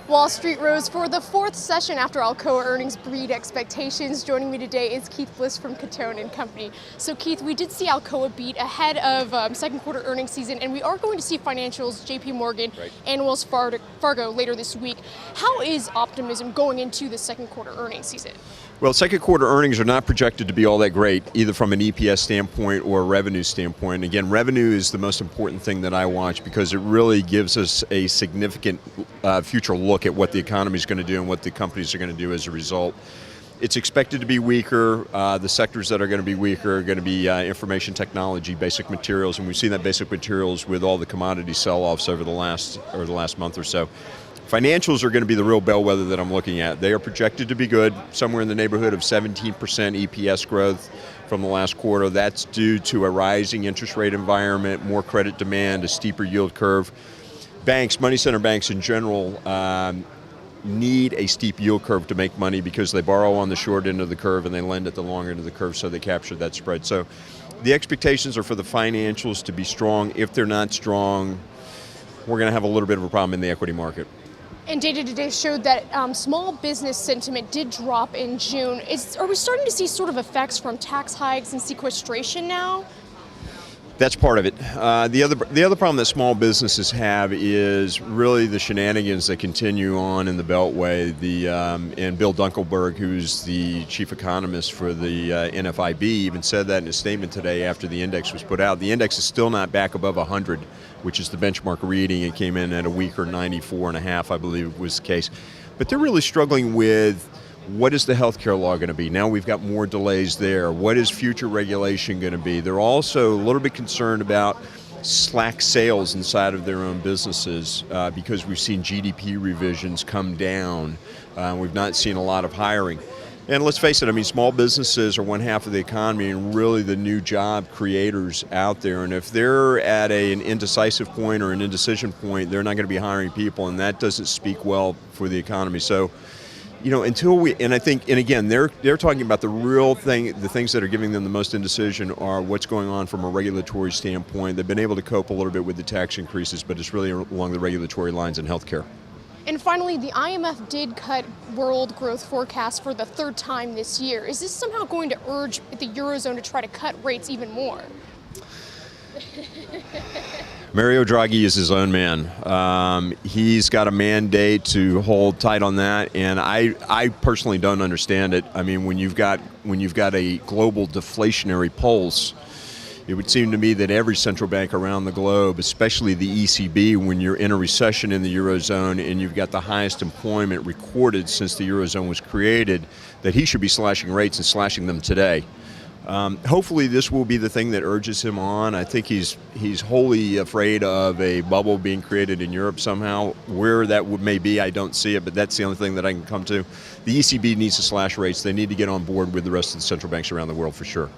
Wall Street rose for the fourth session after Alcoa earnings beat expectations. Joining me today is Keith Bliss from Cuttone Co. So Keith, we did see Alcoa beat ahead of second quarter earnings season, and we are going to see financials, JPMorgan and Wells Fargo later this week. How is optimism going into the second quarter earnings season? Well, second quarter earnings are not projected to be all that great, either from an EPS standpoint or a revenue standpoint. Again, revenue is the most important thing that I watch because it really gives us a significant future look at what the economy is going to do and what the companies are going to do as a result. It's expected to be weaker. The sectors that are going to be weaker are going to be information technology, basic materials, and we've seen that basic materials with all the commodity sell-offs over the last month or so. Financials are going to be the real bellwether that I'm looking at. They are projected to be good, somewhere in the neighborhood of 17% EPS growth from the last quarter. That's due to a rising interest rate environment, more credit demand, a steeper yield curve. Banks, money center banks in general, need a steep yield curve to make money because they borrow on the short end of the curve and they lend at the long end of the curve, so they capture that spread. So the expectations are for the financials to be strong. If they're not strong, we're going to have a little bit of a problem in the equity market. And data today showed that small business sentiment did drop in June. Are we starting to see sort of effects from tax hikes and sequestration now? That's part of it. The other problem that small businesses have is really the shenanigans that continue on in the Beltway. And Bill Dunkelberg, who's the chief economist for the NFIB, even said that in a statement today after the index was put out. The index is still not back above 100, which is the benchmark reading. It came in at a weaker 94.5, I believe was the case. But they're really struggling with what is the healthcare law going to be? Now we've got more delays there. What is future regulation going to be? They're also a little bit concerned about slack sales inside of their own businesses because we've seen GDP revisions come down. We've not seen a lot of hiring. And let's face it, I mean, small businesses are one half of the economy and really the new job creators out there. And if they're at an indecisive point or an indecision point, they're not going to be hiring people, and that doesn't speak well for the economy. So, you know, until we, and I think, and again, they're talking about the real thing, the things that are giving them the most indecision are what's going on from a regulatory standpoint. They've been able to cope a little bit with the tax increases, but it's really along the regulatory lines in healthcare. And finally, the IMF did cut world growth forecast for the third time this year. Is this somehow going to urge the Eurozone to try to cut rates even more? Mario Draghi is his own man. He's got a mandate to hold tight on that, and I personally don't understand it. I mean, when you've got a global deflationary pulse, it would seem to me that every central bank around the globe, especially the ECB, when you're in a recession in the Eurozone and you've got the highest employment recorded since the Eurozone was created, that he should be slashing rates and slashing them today. Hopefully this will be the thing that urges him on. I think he's wholly afraid of a bubble being created in Europe somehow. Where that may be, I don't see it, but that's the only thing that I can come to. The ECB needs to slash rates. They need to get on board with the rest of the central banks around the world for sure.